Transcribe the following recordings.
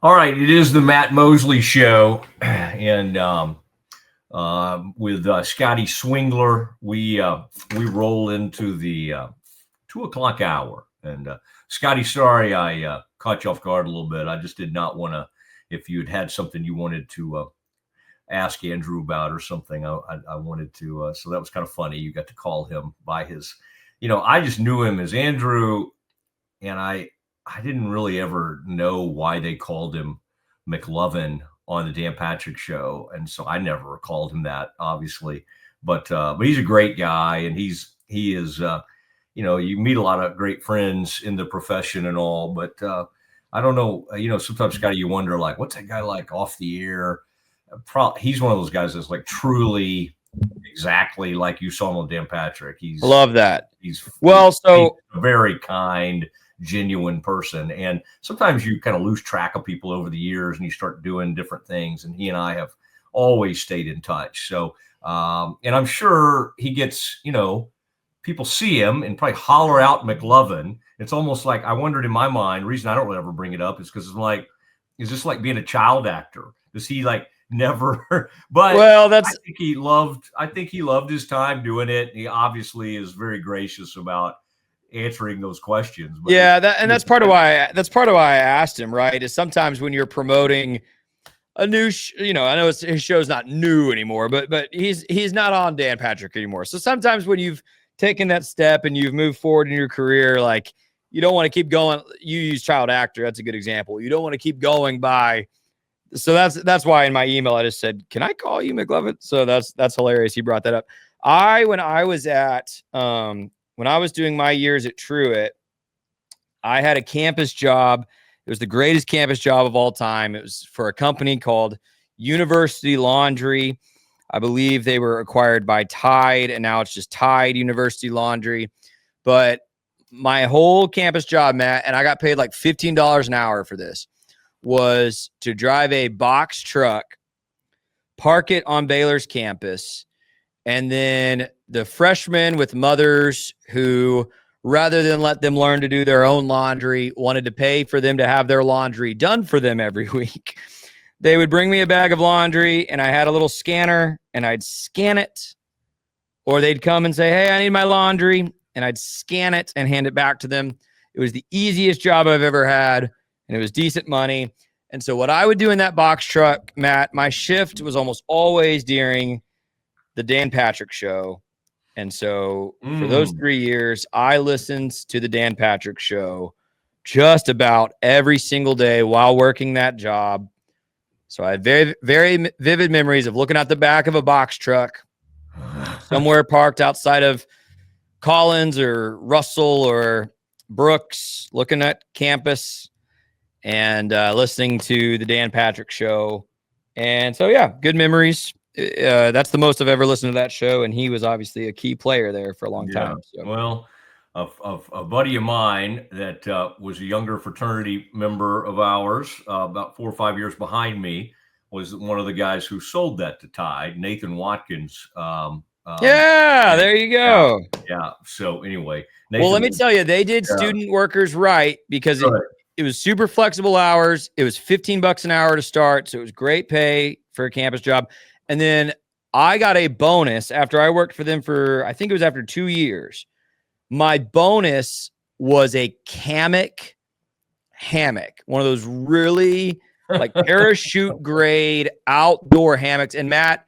All right, it is the Matt Mosley Show, and with Scotty Swingler, we roll into the 2 o'clock hour. And Scotty, sorry I caught you off guard a little bit. I just did not want to. If you had something you wanted to ask Andrew about or something, I wanted to. So that was kind of funny. You got to call him by his. I just knew him as Andrew, and I didn't really ever know why they called him McLovin on the Dan Patrick Show, and so I never called him that, obviously. But he's a great guy, and he is. You meet a lot of great friends in the profession and all, but I don't know. Sometimes, Scotty, you wonder, like, what's that guy like off the air? He's one of those guys that's like truly exactly like you saw him on Dan Patrick. Love that. He's a very kind, genuine person. And sometimes you kind of lose track of people over the years and you start doing different things. And he and I have always stayed in touch. So, and I'm sure he gets, people see him and probably holler out McLovin. It's almost like, I wondered in my mind, the reason I don't really ever bring it up is because it's like, is this like being a child actor? Does he like never, but I think he loved his time doing it. He obviously is very gracious about answering those questions. But that's part of why I asked him, right? Is sometimes when you're promoting a new, I know his show's not new anymore, but he's not on Dan Patrick anymore. So sometimes when you've taken that step and you've moved forward in your career, like you don't want to keep going. You use child actor. That's a good example. You don't want to keep going by. So that's why in my email, I just said, can I call you McLovin? So that's hilarious. He brought that up. When I was doing my years at Truett, I had a campus job. It was the greatest campus job of all time. It was for a company called University Laundry. I believe they were acquired by Tide, and now it's just Tide University Laundry. But my whole campus job, Matt, and I got paid like $15 an hour for this, was to drive a box truck, park it on Baylor's campus, and then the freshmen with mothers who, rather than let them learn to do their own laundry, wanted to pay for them to have their laundry done for them every week. They would bring me a bag of laundry, and I had a little scanner, and I'd scan it. Or they'd come and say, hey, I need my laundry, and I'd scan it and hand it back to them. It was the easiest job I've ever had, and it was decent money. And so what I would do in that box truck, Matt, my shift was almost always during the Dan Patrick Show. And so for those 3 years, I listened to the Dan Patrick Show just about every single day while working that job. So I had very, very vivid memories of looking out the back of a box truck somewhere parked outside of Collins or Russell or Brooks, looking at campus and listening to the Dan Patrick Show. And so, yeah, good memories. That's the most I've ever listened to that show, and he was obviously a key player there for a long time. So. Well, a buddy of mine that was a younger fraternity member of ours, about 4 or 5 years behind me, was one of the guys who sold that to Tide, Nathan Watkins. There you go. Yeah. So anyway, Nathan, well, let me tell you, they did student workers right, because it was super flexible hours. It was $15 an hour to start, so it was great pay for a campus job. And then I got a bonus after I worked for them for, I think it was after 2 years. My bonus was a hammock, one of those really like parachute grade outdoor hammocks. And Matt,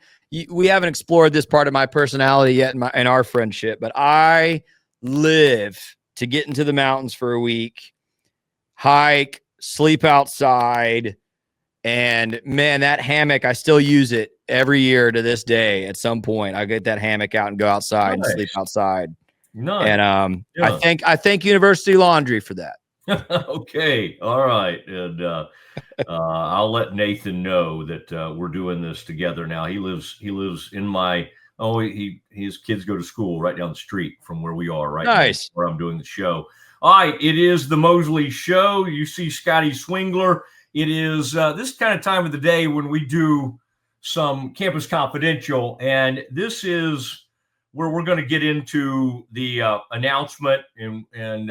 we haven't explored this part of my personality yet in our friendship, but I live to get into the mountains for a week, hike, sleep outside. And man, that hammock, I still use it every year to this day. At some point, I get that hammock out and go outside and sleep outside. Nice. And I thank University Laundry for that. Okay, all right, and I'll let Nathan know that we're doing this together now. He lives in my his kids go to school right down the street from where we are right now, where I'm doing the show. All right, it is the Mosley Show. You see Scotty Swingler. It is this kind of time of the day when we do some Campus Confidential, and this is where we're going to get into the announcement and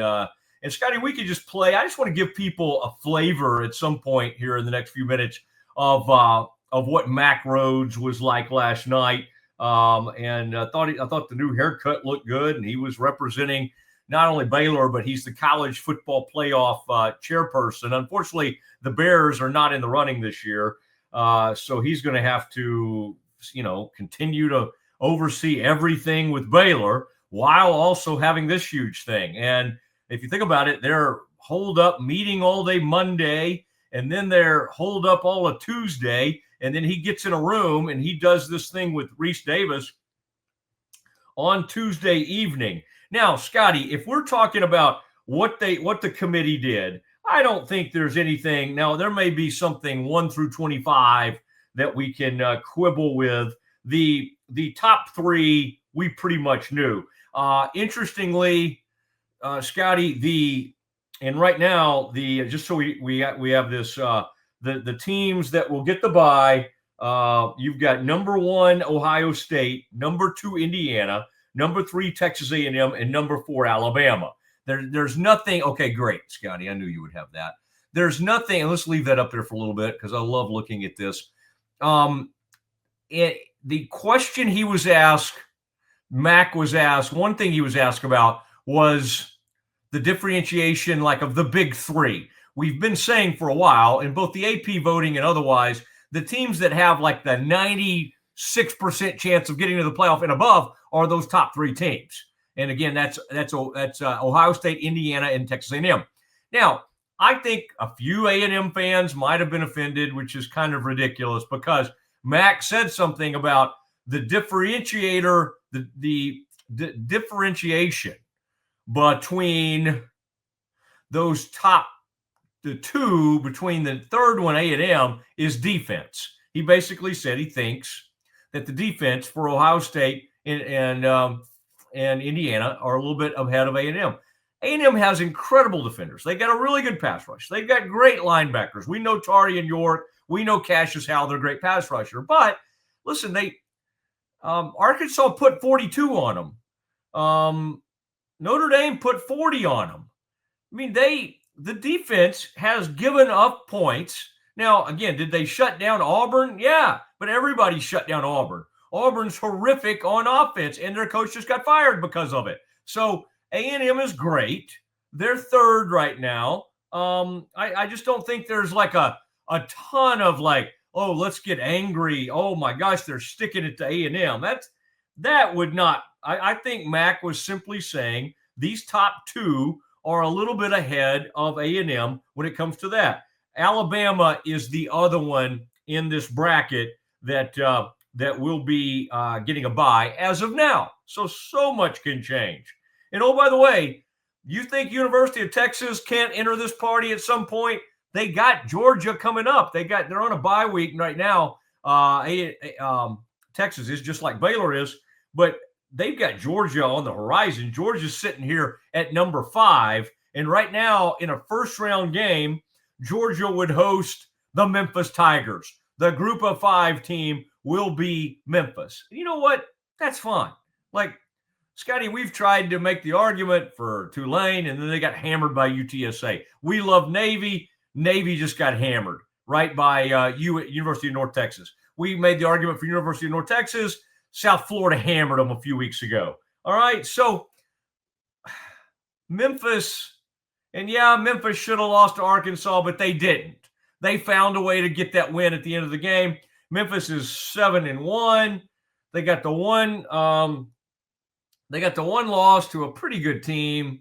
Scotty, we could just play. I just want to give people a flavor at some point here in the next few minutes of what Mack Rhodes was like last night. I thought the new haircut looked good, and he was representing not only Baylor, but he's the college football playoff chairperson. Unfortunately, the Bears are not in the running this year, so he's going to have to, continue to oversee everything with Baylor while also having this huge thing. And if you think about it, they're holed up meeting all day Monday, and then they're holed up all of Tuesday, and then he gets in a room and he does this thing with Reese Davis on Tuesday evening. Now, Scotty, if we're talking about what the committee did, I don't think there's anything. Now, there may be something 1 through 25 that we can quibble with. The top 3 we pretty much knew. Interestingly, Scotty, and right now just so we have this the teams that will get the bye. You've got number 1 Ohio State, number 2 Indiana, number 3 Texas A&M, and number 4 Alabama. There's nothing. Okay, great, Scotty. I knew you would have that. There's nothing. And let's leave that up there for a little bit because I love looking at this. The question he was asked, Mack was asked. One thing he was asked about was the differentiation, like of the big 3. We've been saying for a while, in both the AP voting and otherwise, the teams that have like the 96% chance of getting to the playoff and above are those top 3 teams. And again, that's Ohio State, Indiana, and Texas A&M. Now, I think a few A&M fans might have been offended, which is kind of ridiculous because Mack said something about the differentiator, the differentiation between those the 2 between the third one, A&M, is defense. He basically said he thinks that the defense for Ohio State and Indiana are a little bit ahead of A&M. A&M has incredible defenders. They got a really good pass rush. They've got great linebackers. We know Tari and York. We know Cassius Howell. They're a great pass rusher. But listen, Arkansas put 42 on them. Notre Dame put 40 on them. I mean, the defense has given up points. Now, again, did they shut down Auburn? Yeah, but everybody shut down Auburn. Auburn's horrific on offense, and their coach just got fired because of it. So A&M is great. They're third right now. I just don't think there's like a ton of like, oh, let's get angry. Oh my gosh, they're sticking it to A&M. That would not. I think Mack was simply saying these top 2 are a little bit ahead of A&M when it comes to that. Alabama is the other one in this bracket that will be getting a bye as of now. So much can change. And oh, by the way, you think University of Texas can't enter this party at some point? They got Georgia coming up. They're on a bye week right now. Texas is just like Baylor is, but they've got Georgia on the horizon. Georgia's sitting here at number 5. And right now, in a first-round game, Georgia would host the Memphis Tigers. The group of 5 team will be Memphis. And you know what? That's fine. Like, Scotty, we've tried to make the argument for Tulane, and then they got hammered by UTSA. We love Navy. Navy just got hammered, right, by University of North Texas. We made the argument for University of North Texas. South Florida hammered them a few weeks ago. All right, so Memphis, and yeah, Memphis should have lost to Arkansas, but they didn't. They found a way to get that win at the end of the game. Memphis is 7-1. They got the one. They got the one loss to a pretty good team.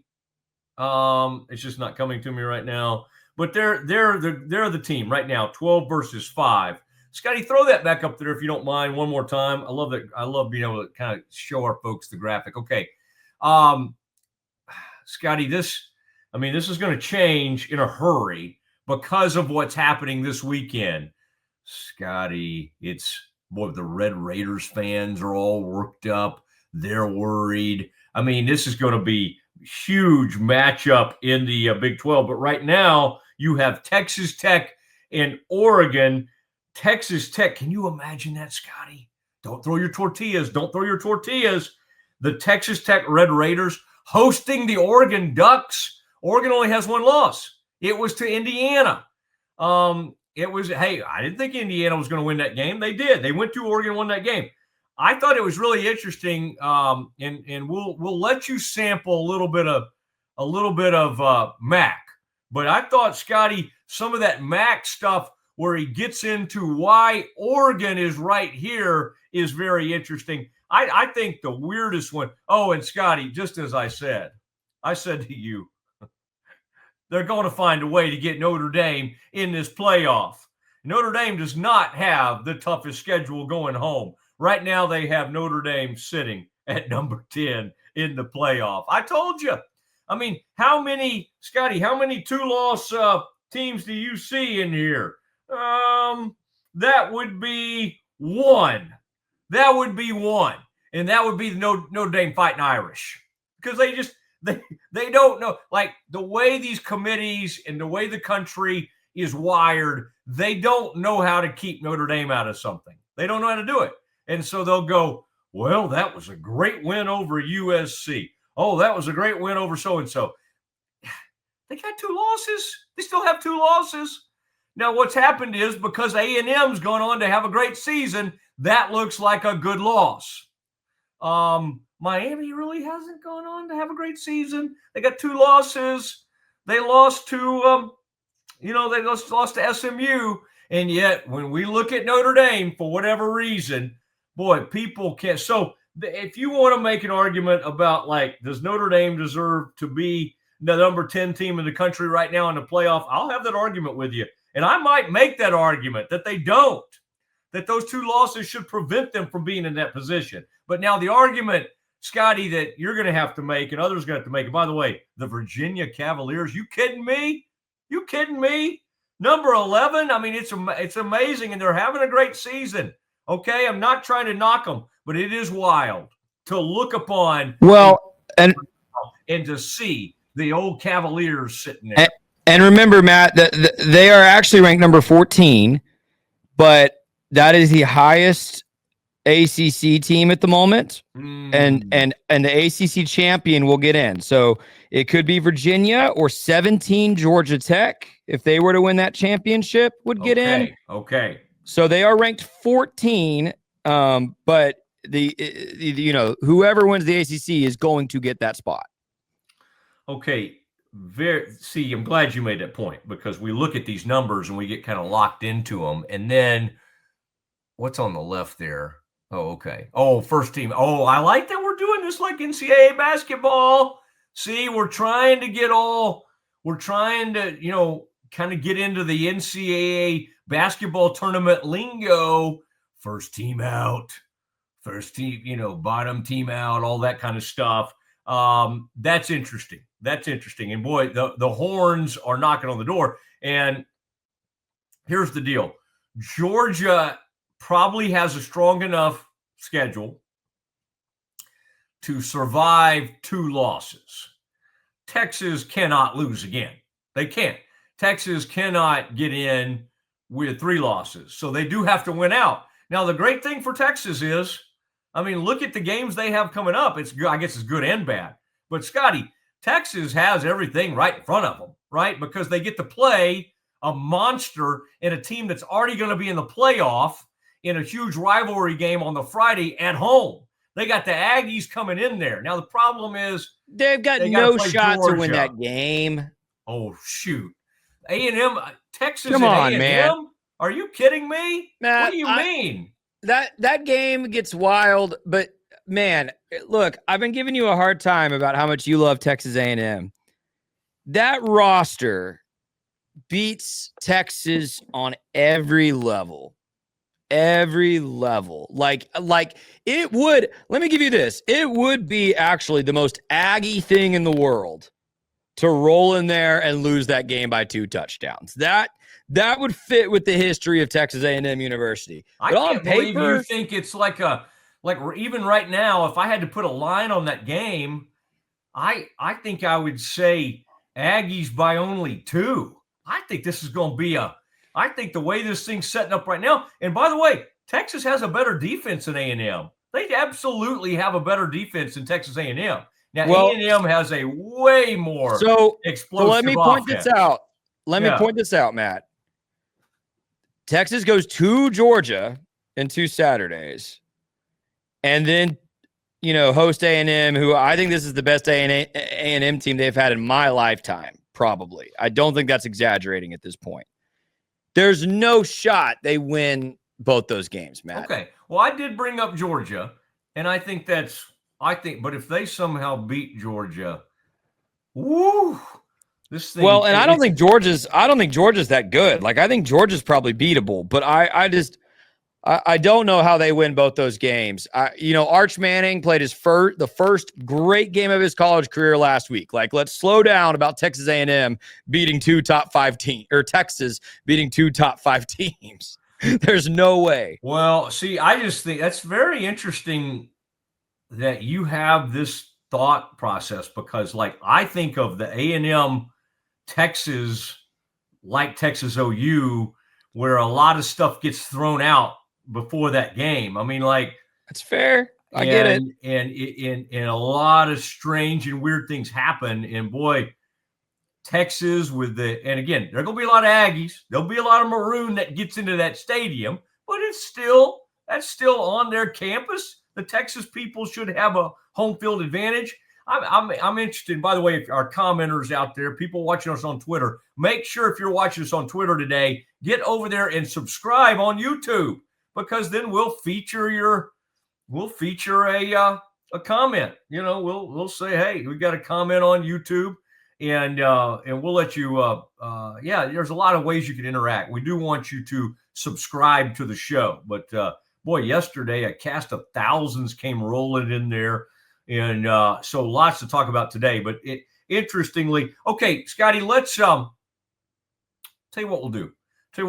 It's just not coming to me right now. But they're the team right now. 12 versus 5. Scotty, throw that back up there if you don't mind one more time. I love that. I love being able to kind of show our folks the graphic. Okay, Scotty, this is going to change in a hurry because of what's happening this weekend. Scotty, the Red Raiders fans are all worked up. They're worried. I mean, this is going to be huge matchup in the Big 12. But right now, you have Texas Tech and Oregon. Texas Tech, can you imagine that, Scotty? Don't throw your tortillas. Don't throw your tortillas. the Texas Tech Red Raiders hosting the Oregon Ducks. Oregon only has one loss. It was to Indiana. It was, hey, I didn't think Indiana was going to win that game. They did. They went to Oregon and won that game. I thought it was really interesting, and we'll let you sample a little bit of Mac. But I thought, Scotty, some of that Mac stuff where he gets into why Oregon is right here is very interesting. I think the weirdest one. Oh, and Scotty, just as I said to you, they're going to find a way to get Notre Dame in this playoff. Notre Dame does not have the toughest schedule going home. Right now, they have Notre Dame sitting at number 10 in the playoff. I told you. I mean, how many two-loss teams do you see in here? That would be one. That would be one. And that would be the Notre Dame Fighting Irish. Because they don't know. Like, the way these committees and the way the country is wired, they don't know how to keep Notre Dame out of something. They don't know how to do it. And so they'll go, well, that was a great win over USC. Oh, that was a great win over so-and-so. They got 2 losses. They still have 2 losses. Now, what's happened is because A&M's gone on to have a great season, that looks like a good loss. Miami really hasn't gone on to have a great season. They got 2 losses. They lost to, they lost to SMU. And yet, when we look at Notre Dame, for whatever reason, boy, people can't. So if you want to make an argument about, like, does Notre Dame deserve to be the number 10 team in the country right now in the playoff, I'll have that argument with you. And I might make that argument that they don't, that those 2 losses should prevent them from being in that position. But now the argument, Scotty, that you're going to have to make and others are going to have to make, and by the way, the Virginia Cavaliers, you kidding me? You kidding me? Number 11? I mean, it's amazing, and they're having a great season. Okay, I'm not trying to knock them, but it is wild to look upon and to see the old Cavaliers sitting there. And remember, Matt, that they are actually ranked number 14, but that is the highest ACC team at the moment, and the ACC champion will get in. So it could be Virginia or 17 Georgia Tech, if they were to win that championship, would get in. Okay. So they are ranked 14, but whoever wins the ACC is going to get that spot. Okay. I'm glad you made that point, because we look at these numbers and we get kind of locked into them. And then what's on the left there? Oh, okay. Oh, first team. Oh, I like that we're doing this like NCAA basketball. See, we're trying to kind of get into the NCAA basketball tournament lingo. First team out, first team, bottom team out, all that kind of stuff. That's interesting. And boy, the horns are knocking on the door. And here's the deal. Georgia probably has a strong enough schedule to survive 2 losses. Texas cannot lose again. They can't. Texas cannot get in with 3 losses. So they do have to win out. Now, the great thing for Texas is, look at the games they have coming up. I guess it's good and bad. But, Scotty, Texas has everything right in front of them, right? Because they get to play a monster in a team that's already going to be in the playoff in a huge rivalry game on the Friday at home. They got the Aggies coming in there. Now, the problem is they've got no shot to win that game. Oh, shoot. A&M, Texas. Come on, A&M? man. Are you kidding me? Matt, what do you mean? That game gets wild, but man, look, I've been giving you a hard time about how much you love Texas A&M. That roster beats Texas on every level. Like it would, let me give you this. It would be actually the most Aggie thing in the world to roll in there and lose that game by 2 touchdowns. That would fit with the history of Texas A&M University. But I can't believe you think it's like even right now, if I had to put a line on that game, I think I would say Aggies by only 2. I think this is going to be I think the way this thing's setting up right now, and by the way, Texas has a better defense than A&M. They absolutely have a better defense than Texas A&M. Now, Well, A&M has a way more so explosive let me point offense. this out. Let me Yeah. point this out, Matt. Texas goes to Georgia in 2 Saturdays, and then host A&M, who I think this is the best A&M team they've had in my lifetime. Probably, I don't think that's exaggerating at this point. There's no shot they win both those games, Matt. Okay. Well, I did bring up Georgia, and I think, but if they somehow beat Georgia, woo, this thing. Well, and I don't think Georgia's that good. Like, I think Georgia's probably beatable, but I don't know how they win both those games. Arch Manning played the first great game of his college career last week. Like, let's slow down about Texas A&M beating 2 top 5 teams, or Texas beating 2 top 5 teams. There's no way. Well, see, I just think that's very interesting that you have this thought process, because, like, I think of the A&M Texas, like Texas OU, where a lot of stuff gets thrown out before that game. I mean, like, that's fair. I get it. And a lot of strange and weird things happen. And boy, Texas and again, there are going to be a lot of Aggies. There'll be a lot of Maroon that gets into that stadium, but that's still on their campus. The Texas people should have a home field advantage. I'm interested. By the way, if our commenters out there, people watching us on Twitter, make sure, if you're watching us on Twitter today, get over there and subscribe on YouTube, because then we'll feature a comment. We'll say, hey, we got a comment on YouTube, and we'll let you. There's a lot of ways you can interact. We do want you to subscribe to the show, but boy, yesterday a cast of thousands came rolling in there, and so lots to talk about today. But interestingly, okay, Scotty, let's tell you what we'll do. You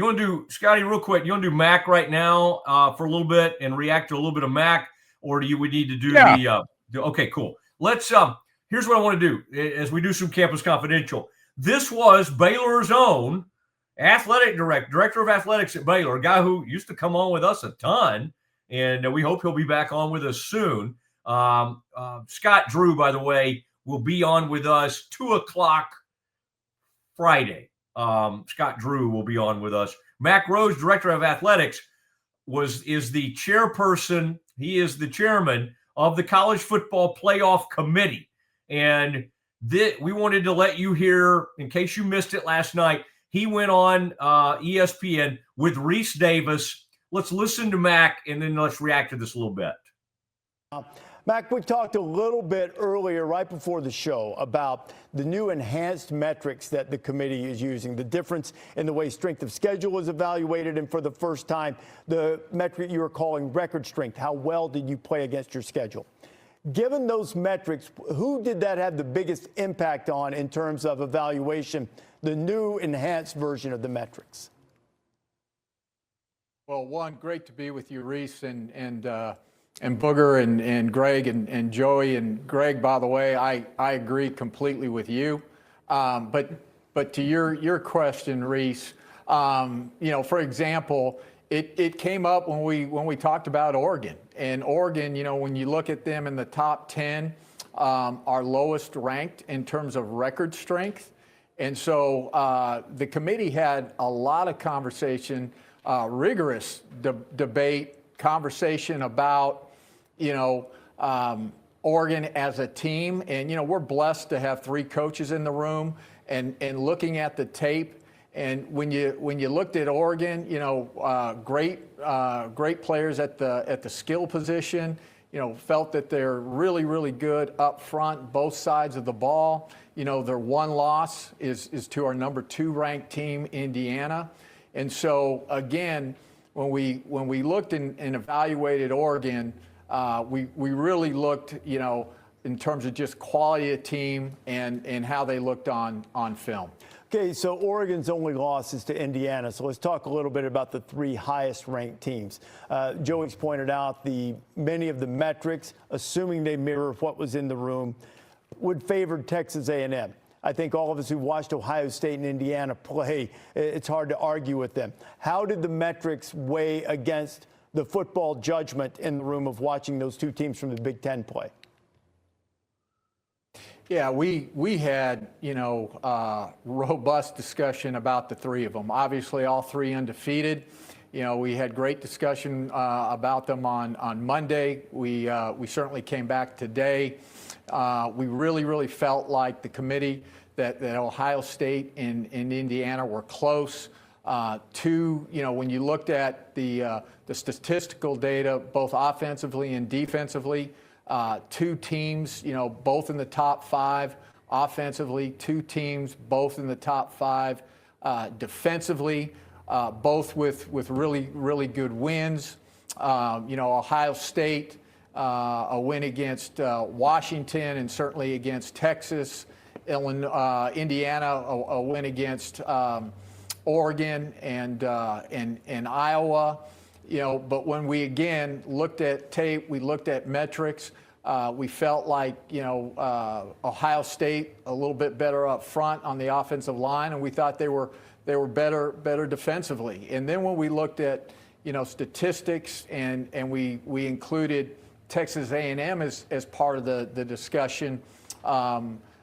want to do, Scotty, real quick, you want to do Mac right now for a little bit and react to a little bit of Mac, or do we need to do okay, cool. Let's, here's what I want to do as we do some Campus Confidential. This was Baylor's own athletic director of athletics at Baylor, a guy who used to come on with us a ton, and we hope he'll be back on with us soon. Scott Drew, by the way, will be on with us 2:00 Friday. Scott Drew will be on with us. Mac Rose, director of athletics, is the chairperson. He is the chairman of the College Football Playoff Committee. And we wanted to let you hear, in case you missed it last night, he went on ESPN with Reese Davis. Let's listen to Mac, and then let's react to this a little bit. Mac, we talked a little bit earlier, right before the show, about the new enhanced metrics that the committee is using, the difference in the way strength of schedule is evaluated, and for the first time, the metric you were calling record strength. How well did you play against your schedule? Given those metrics, who did that have the biggest impact on in terms of evaluation, the new enhanced version of the metrics? Well, one, great to be with you, Reese, and Booger and Greg and Joey. And Greg, by the way, I agree completely with you. But to your question, Reese, for example, it came up when we talked about Oregon. And Oregon, when you look at them in the top 10, are lowest ranked in terms of record strength. And so the committee had a lot of conversation, rigorous debate, conversation about Oregon as a team. And, we're blessed to have 3 coaches in the room and looking at the tape. And when you looked at Oregon, great players at the skill position, felt that they're really, really good up front, both sides of the ball. Their one loss is to our number 2 ranked team, Indiana. And so, again, when we looked and evaluated Oregon, we really looked, in terms of just quality of team and how they looked on film. Okay, so Oregon's only loss is to Indiana. So let's talk a little bit about the 3 highest ranked teams. Joey's pointed out many of the metrics, assuming they mirror what was in the room, would favor Texas A&M. I think all of us who watched Ohio State and Indiana play, it's hard to argue with them. How did the metrics weigh against the football judgment in the room of watching those two teams from the Big Ten play? Yeah, we had, robust discussion about the three of them. Obviously, all three undefeated. We had great discussion about them on Monday. We certainly came back today. We really felt like the committee that Ohio State and Indiana were close. When you looked at the statistical data, both offensively and defensively, two teams, both in the top five offensively, two teams, both in the top five defensively, both with really good wins. Ohio State, a win against Washington and certainly against Texas. Indiana, a win against Oregon and Iowa. But when we again looked at tape, we looked at metrics. We felt like Ohio State a little bit better up front on the offensive line, and we thought they were better defensively. And then when we looked at statistics and we included Texas A&M as part of the discussion.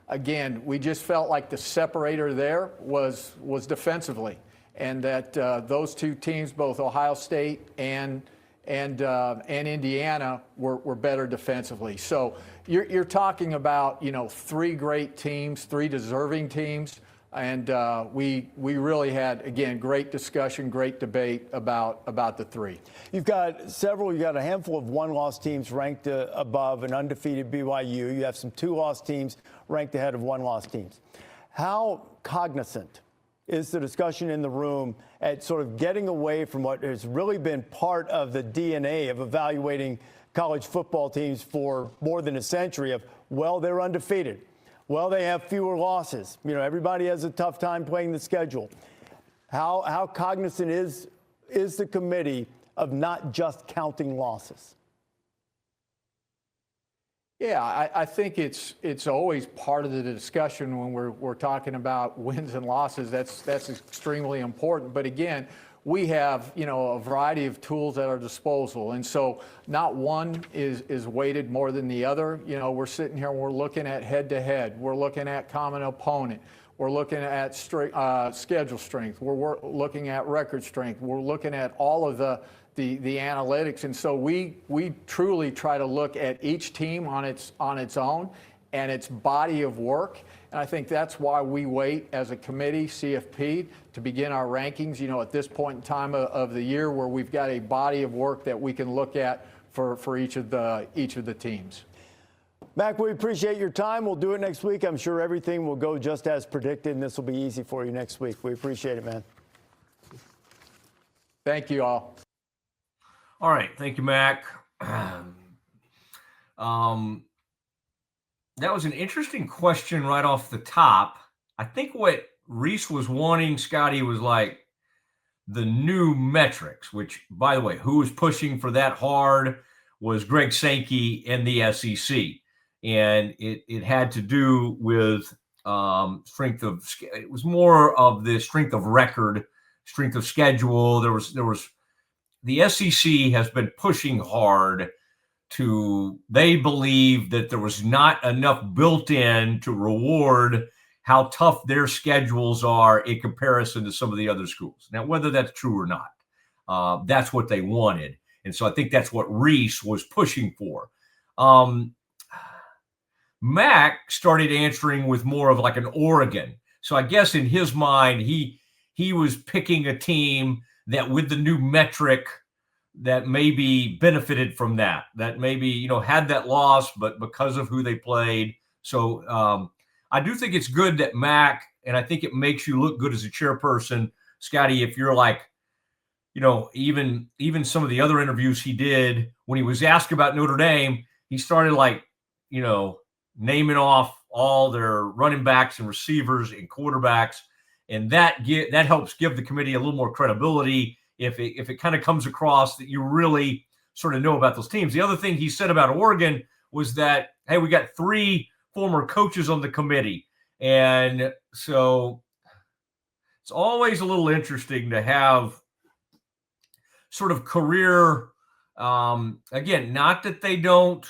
Again, we just felt like the separator there was defensively, and that those two teams, both Ohio State and Indiana, were better defensively. So you're talking about three great teams, three deserving teams, and we really had, again, great discussion, great debate about the three. You've got a handful of one-loss teams ranked above an undefeated BYU. You have some two-loss teams ranked ahead of one-loss teams. How cognizant is the discussion in the room at sort of getting away from what has really been part of the DNA of evaluating college football teams for more than a century of, well, they're undefeated. Well, they have fewer losses. Everybody has a tough time playing the schedule. How cognizant is the committee of not just counting losses? Yeah, I think it's always part of the discussion when we're talking about wins and losses. That's extremely important. But again, we have a variety of tools at our disposal, and so not one is weighted more than the other. We're sitting here and we're looking at head-to-head. We're looking at common opponent. We're looking at schedule strength. We're looking at record strength. We're looking at all of the analytics, and so we truly try to look at each team on its own and its body of work. And I think that's why we wait as a committee, CFP, to begin our rankings, at this point in time of the year, where we've got a body of work that we can look at for each of the teams. Mac, we appreciate your time. We'll do it next week. I'm sure everything will go just as predicted, and this will be easy for you next week. We appreciate it, man. Thank you all. All right. Thank you, Mac. That was an interesting question right off the top. I think what Reese was wanting, Scotty, was like the new metrics, which, by the way, who was pushing for that hard was Greg Sankey and the SEC. And it had to do with strength of, it was more of the strength of record, strength of schedule. There was the SEC has been pushing hard they believe that there was not enough built in to reward how tough their schedules are in comparison to some of the other schools. Now, whether that's true or not, that's what they wanted. And so I think that's what Reese was pushing for. Mac started answering with more of like an Oregon. So I guess in his mind, he was picking a team that with the new metric that maybe benefited from that maybe, had that loss, but because of who they played. So I do think it's good that Mac, and I think it makes you look good as a chairperson, Scotty, if you're like, even some of the other interviews he did when he was asked about Notre Dame, he started like, naming off all their running backs and receivers and quarterbacks. And that helps give the committee a little more credibility if it kind of comes across that you really sort of know about those teams. The other thing he said about Oregon was that, hey, we got 3 former coaches on the committee. And so it's always a little interesting to have sort of career Again, not that they don't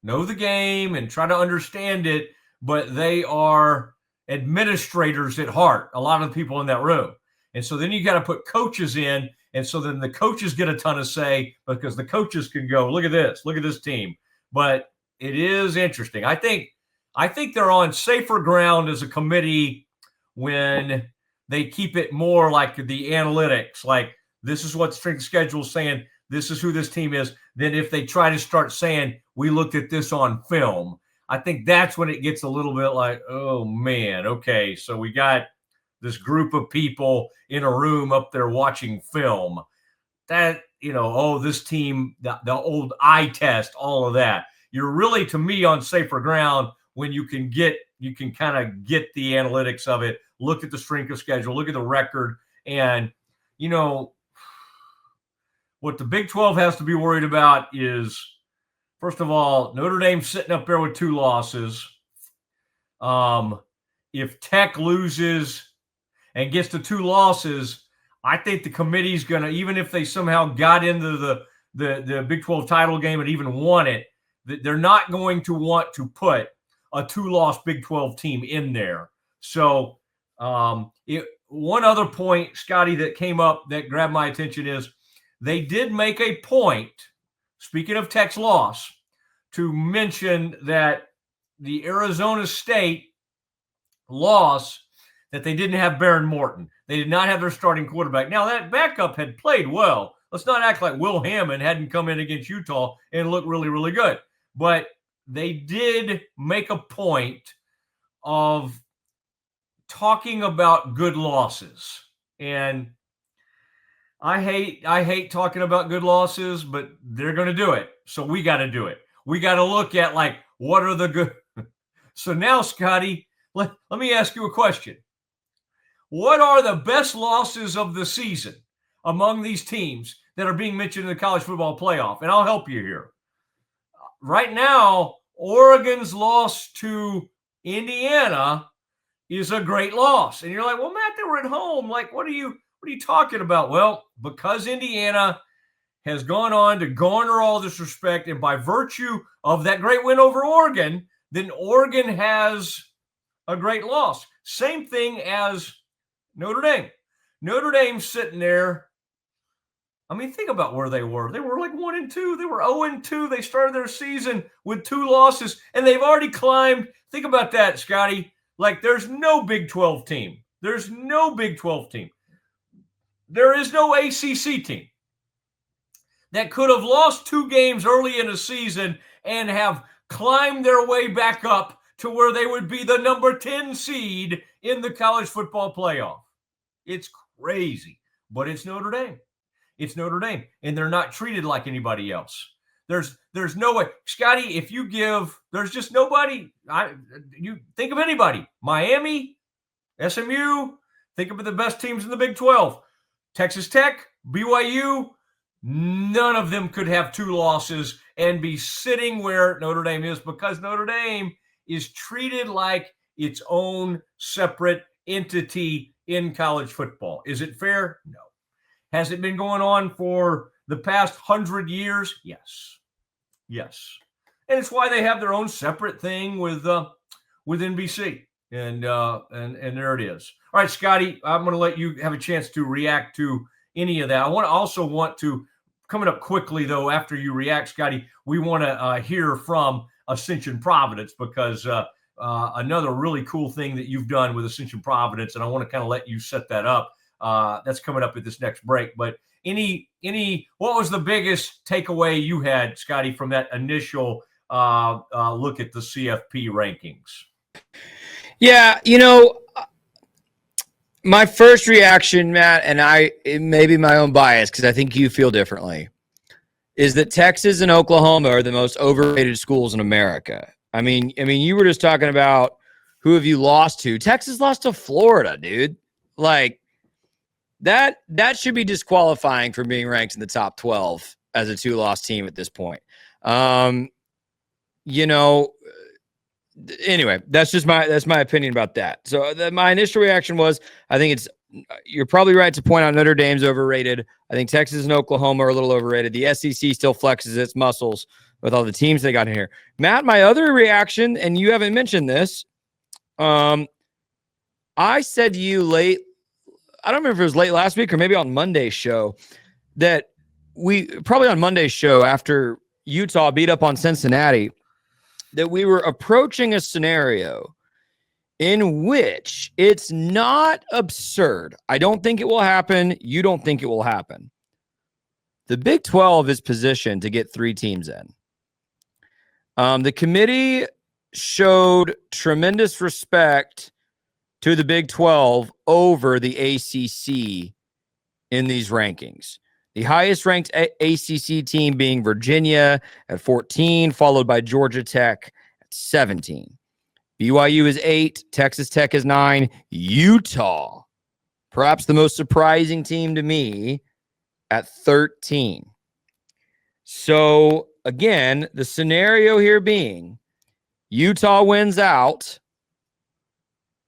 know the game and try to understand it, but they are administrators at heart, a lot of the people in that room. And so then you got to put coaches in. And so then the coaches get a ton of say because the coaches can go, look at this team. But it is interesting. I think they're on safer ground as a committee when they keep it more like the analytics, like this is what strength schedule is saying, this is who this team is, than if they try to start saying, we looked at this on film. I think that's when it gets a little bit like, oh, man, okay, so we got this group of people in a room up there watching film. That, this team, the old eye test, all of that. You're really, to me, on safer ground when you can kind of get the analytics of it, look at the strength of schedule, look at the record, and, what the Big 12 has to be worried about is, first of all, Notre Dame's sitting up there with 2 losses. If Tech loses and gets to 2 losses, I think the committee's going to, even if they somehow got into the Big 12 title game and even won it, they're not going to want to put a 2-loss Big 12 team in there. So one other point, Scotty, that came up that grabbed my attention is they did make a point, speaking of Tech's loss, to mention that the Arizona State loss, that they didn't have Baron Morton. They did not have their starting quarterback. Now, that backup had played well. Let's not act like Will Hammond hadn't come in against Utah and looked really, really good. But they did make a point of talking about good losses. And I hate talking about good losses, but they're going to do it. So we got to do it. We got to look at, like, what are the good. So now, Scotty, let me ask you a question. What are the best losses of the season among these teams that are being mentioned in the college football playoff? And I'll help you here. Right now, Oregon's loss to Indiana is a great loss. And you're like, well, Matt, they were at home. Like, what are you talking about? Well, because Indiana has gone on to garner all this respect, and by virtue of that great win over Oregon, then Oregon has a great loss. Same thing as Notre Dame. Notre Dame's sitting there. I mean, think about where they were. They were like 1-2. They were 0-2. They started their season with 2 losses, and they've already climbed. Think about that, Scotty. Like, there's no Big 12 team. There's no Big 12 team. There is no ACC team that could have lost 2 games early in the season and have climbed their way back up to where they would be the number 10 seed in the college football playoff. It's crazy, but it's Notre Dame. It's Notre Dame, and they're not treated like anybody else. There's no way. Scotty, if you give, there's just nobody. You think of anybody. Miami, SMU, think of the best teams in the Big 12. Texas Tech, BYU, none of them could have 2 losses and be sitting where Notre Dame is, because Notre Dame is treated like its own separate entity in college football. Is it fair? No. Has it been going on for the past 100 years? Yes. Yes. And it's why they have their own separate thing with NBC. And there it is. All right, Scotty, I'm going to let you have a chance to react to any of that. I want to, coming up quickly, though, after you react, Scotty, we want to hear from Ascension Providence, because another really cool thing that you've done with Ascension Providence, and I want to kind of let you set that up. That's coming up at this next break. But what was the biggest takeaway you had, Scotty, from that initial look at the CFP rankings? Yeah, my first reaction, Matt, and it may be my own bias because I think you feel differently, is that Texas and Oklahoma are the most overrated schools in America. I mean, you were just talking about who have you lost to. Texas lost to Florida, dude. Like, that should be disqualifying from being ranked in the top 12 as a 2-loss team at this point. Anyway, that's my opinion about that. So my initial reaction was, I think it's you're probably right to point out Notre Dame's overrated. I think Texas and Oklahoma are a little overrated. The SEC still flexes its muscles with all the teams they got in here. Matt, my other reaction, and you haven't mentioned this, I said to you late, I don't remember if it was late last week or maybe on Monday's show, that probably on Monday's show after Utah beat up on Cincinnati, that we were approaching a scenario in which it's not absurd. I don't think it will happen. You don't think it will happen. The Big 12 is positioned to get 3 teams in. The committee showed tremendous respect to the Big 12 over the ACC in these rankings. The highest ranked ACC team being Virginia at 14, followed by Georgia Tech at 17. BYU is 8, Texas Tech is 9, Utah, perhaps the most surprising team to me, at 13. So again, the scenario here being Utah wins out,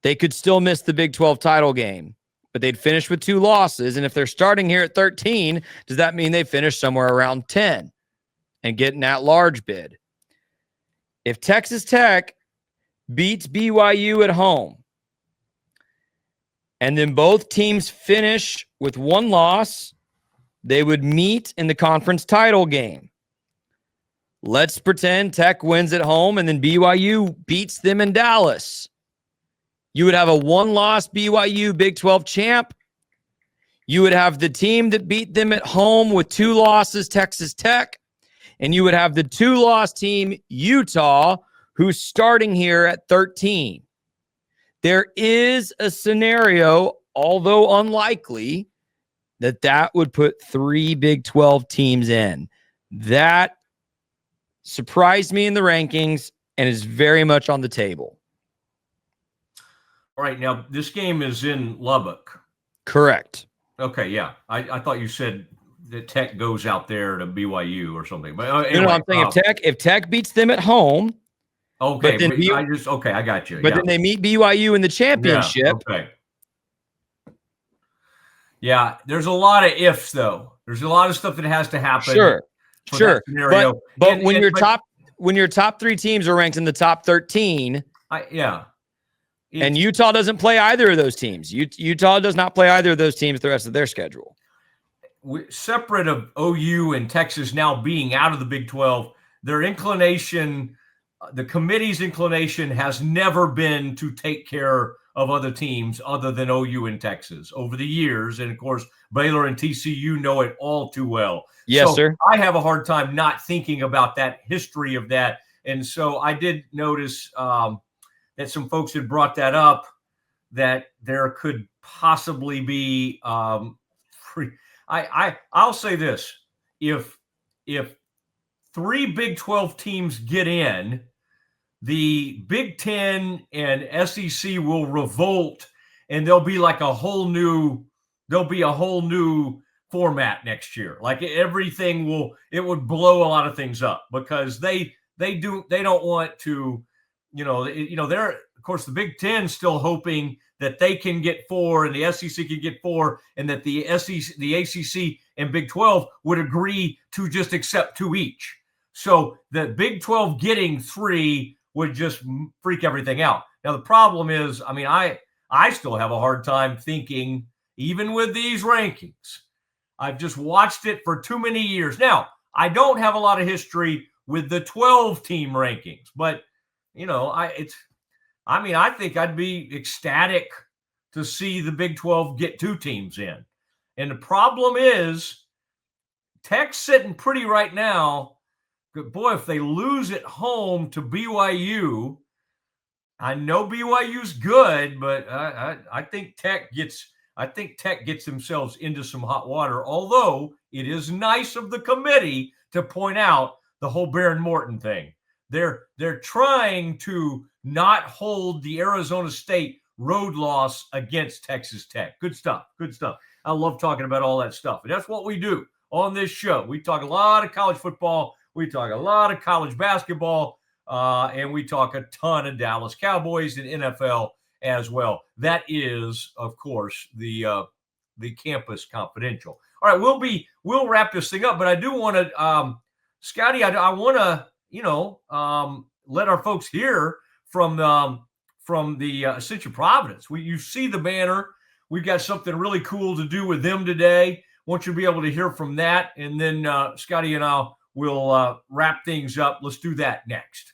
they could still miss the Big 12 title game, but they'd finish with 2 losses. And if they're starting here at 13, does that mean they finish somewhere around 10 and get in that large bid? If Texas Tech beats BYU at home, and then both teams finish with 1 loss, they would meet in the conference title game. Let's pretend Tech wins at home and then BYU beats them in Dallas. You would have a 1-loss BYU Big 12 champ. You would have the team that beat them at home with 2 losses, Texas Tech. And you would have the 2-loss team, Utah, who's starting here at 13. There is a scenario, although unlikely, that would put 3 Big 12 teams in. That surprised me in the rankings and is very much on the table. All right, now this game is in Lubbock. Correct. Okay, yeah. I thought you said that Tech goes out there to BYU or something. But anyway, I'm saying if Tech beats them at home, okay, but then I got you. But then they meet BYU in the championship. Yeah, okay. Yeah, there's a lot of ifs though. There's a lot of stuff that has to happen. Sure. But when your top 3 teams are ranked in the top 13, and Utah doesn't play either of those teams. Utah does not play either of those teams the rest of their schedule. Separate of OU and Texas now being out of the Big 12, their inclination, the committee's inclination has never been to take care of other teams other than OU and Texas over the years. And, of course, Baylor and TCU know it all too well. Yes, sir. I have a hard time not thinking about that history of that. And so I did notice that some folks had brought that up, that there could possibly be I'll say this. If 3 Big 12 teams get in, the Big 10 and SEC will revolt, and there'll be a whole new format next year. Like everything would blow a lot of things up because they don't want to, they're, of course, the Big 10 still hoping that they can get 4 and the SEC can get 4, and that the SEC, the ACC, and Big 12 would agree to just accept 2 each. So the Big 12 getting 3 would just freak everything out. Now, the problem is, I still have a hard time thinking, even with these rankings, I've just watched it for too many years. Now, I don't have a lot of history with the 12-team rankings, but, I think I'd be ecstatic to see the Big 12 get 2 teams in. And the problem is, Tech's sitting pretty right now. Boy, if they lose at home to BYU, I know BYU's good, but I think Tech gets themselves into some hot water. Although it is nice of the committee to point out the whole Baron Morton thing. They're trying to not hold the Arizona State road loss against Texas Tech. Good stuff. Good stuff. I love talking about all that stuff. And that's what we do on this show. We talk a lot of college football. We talk a lot of college basketball. And we talk a ton of Dallas Cowboys and NFL as well. That is, of course, the Campus Confidential. All right, we'll wrap this thing up, but I do want to, Scotty, I want to, let our folks hear from the Ascension Providence. You see the banner. We've got something really cool to do with them today. Want you to be able to hear from that, and then Scotty and I will wrap things up. Let's do that next.